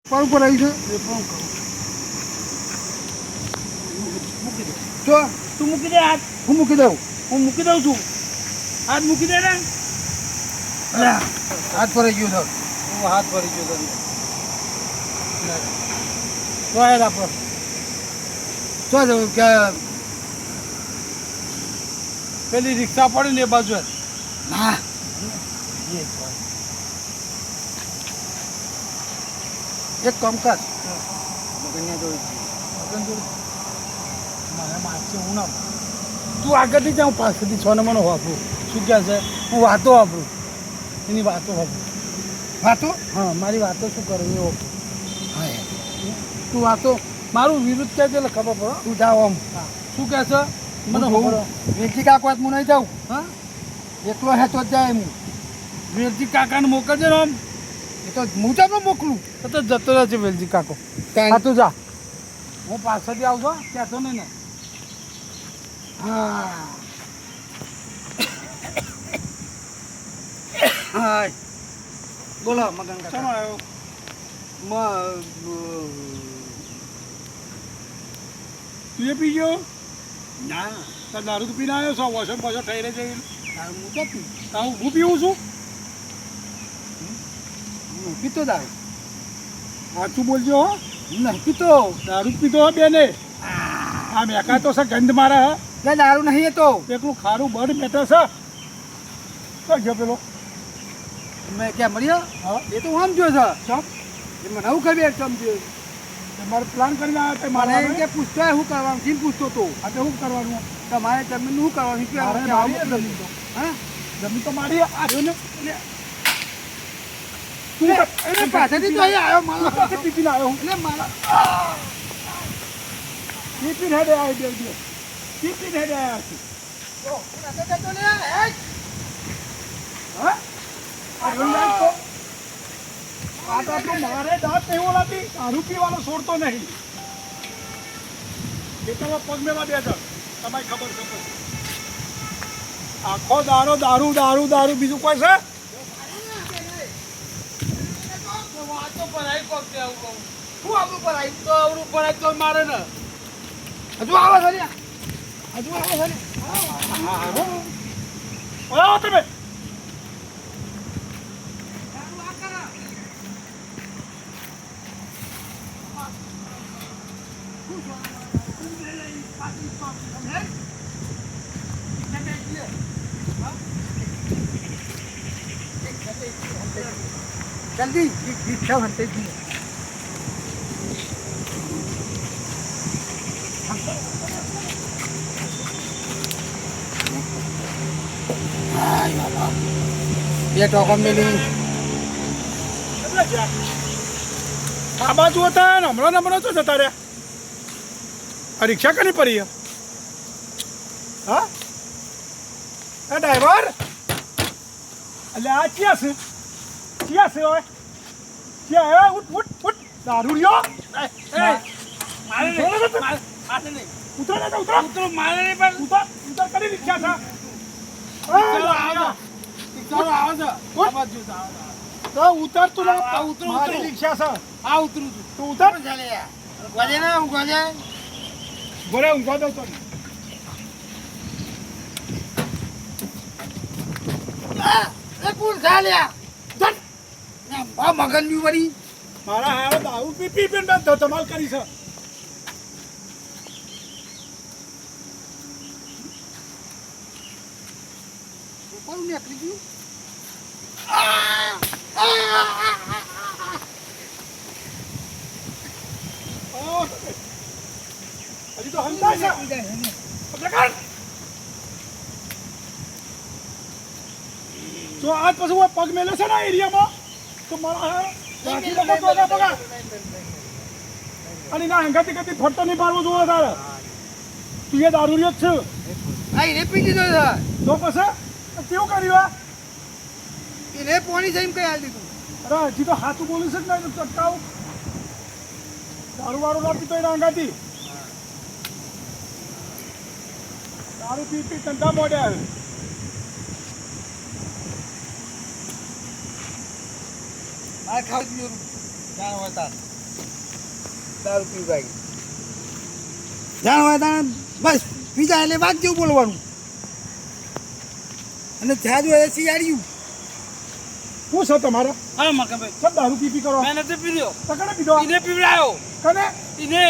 પર ઉપર આવી છે એ પણ કહું મૂકી દે. જો તું મૂકી દે હાથ. હું મૂકી દઉં. હું મૂકી દઉં છું. હાથ મૂકી દે ને. અલ્યા, હાથ ભરાઈ ગયો છે. હું હાથ ભરી ગયો તને. તો આયા આપણે. શું છે કે પેલી રિક્ષા પડી ને એ બાજુ ના એક કામ કર મગનને જોઈ મને મારશે હું ના. તું આગળથી જાઉં પાછળથી 6 નંબરનો વાપરું. શું કહે છે? હું વાતો વાપરું. એની વાતો વાપરું. વાતો હા, મારી વાતો શું કરે એ વાપરું. હા તું વાતો મારું વિરુદ્ધ કહે છે એટલે ખબર પડે. તું જાઓ આમ હા, શું કહે છે? મને હું ખબર. વેચી કાકો હું નહીં જાઉં હા, એકલો હે તો જ જાય હું વેલજી કાકાને મોકલજે ને આમ. એ તો હું તમને મોકલું તો જતો રહે છે વેલજી કાકો. હા, તું જા. હું પાછળથી આવજો કહેતો નહીં ને. હા હા બોલો મગન ચાલો કાકા આવ્યો. તું એ પી ગયો? ના તાર દારૂ તો પીને આવ્યો છો? વોશર બોશર થઈ રહે છે. હું તો પી હું પીવું છું. હું પીતો દારૂ સાચું બોલજો હો. હું નહીં પીતો દારૂ જ પીતો હો બેને. આ મેકા તો છે ગંધ મારે હે. ના દારૂ નહીં એ તો એકલું ખારું બળ મેટર છે. કઈ ગયો પેલો? મેં ક્યાં મળ્યો હા, એ તો હું આમ જોયો છે ચમ એ મને હું ખબર સમજ્યો મારે પ્લાન કરીને આવ્યા તે મને મારે એમ કે પૂછતો હોય શું કરવાનું કેમ પૂછતો હતો આજે શું કરવાનું? તમારે જમીન શું કરવાનું શું મારે મારી કહેવાનું? જમીન તો. હા જમીન તો મારી આવ્યો ને. તું એને પાછળથી તો અહીંયા આવ્યો મારો પાસે પીપીને આવ્યો હું. એટલે મારા પીપીને હેડે આવ્યો બે દિવસ. પીપીને હેડે આવ્યા છે. હા? આ રંગાઈ તો આ તો આપણું મારે દાંત નહીં ઓલાતી. દારૂ પીવાનો છોડતો નહીં. ખેતરમાં પગ મેવા દે છે. તમારી ખબર છે પછી. આખો દારૂ દારૂ દારૂ દારૂ બીજું કોઈ છે? વાતો પર આવી પગ દે આવું કહું. શું આપણું પર આવી તો અવરું પર તો મારે ને. હજુ આવો છે ને હજુ આવો છે ને આવો તમે. જલ્દી રિક્ષા ભરતે જ બે ટોકન મેલી આ બાજુ હતા ને હમણાં તો જતા રહ્યા. આ રિક્ષા કની પડી હે? હા, આ ડ્રાઈવર એટલે આ ક્યાં છે? ક્યાં છે હવે? ક્યાં હે? ઉઠ ઉઠ ઉઠ. દારૂ લ્યો. મારે નહીં. ઉતરો ને ઉતરો. ઉતરો મારે નહીં પણ ઉતર ઉતર કરી રિક્ષા છે. તો ઉતર તું ના. ઉતરો, મારી ઉતરો. રિક્ષા છે. હા ઉતરું છું તું ઉતર. ગોજે ને હું ગોજે બોલે ઊંઘવા દઉં તને. એ કુલ ચાલ્યા ધન. આ મગન ની વળી મારા હારે દારૂ પી પી પીને મેં ધમાલ કરી છે. કોણ નીકળી ગયું ઓ, હજી તો હંતાય છે. આપણે કર. તો આજ પછી હું પગ મેલે છે ને આ એરિયામાં તો મારા હારે રાખી દો પગ પગ. અને ના હંગાતી કદી ફટતો નહીં પાડવો જોવે તારે. તું એ દારૂ જ છે આ એને પી દીધો છે તો પછી કેવું કર્યું? એને પોણી જઈને કઈ હાલ દીધું અરે હજી તો હાથું બોલું છે ને ચટકાવું. દારૂ વાળું ના પીતો એના હંગાતી. દારૂ પી પી ધંધા મોડે આવે. આ ખાવ જ ક્યાં હોય તાર દારૂ પીવું ભાઈ જાણ હોય તાણ બસ પીજા એટલે વાત જેવું બોલવાનું અને થયા જ હોય શિયાળ્યું શું છે તમારે હા મકનભાઈ સબ દારૂ પી કરો મેં નથી પીધો તો કને પીધો એને પીવડાયો કને એને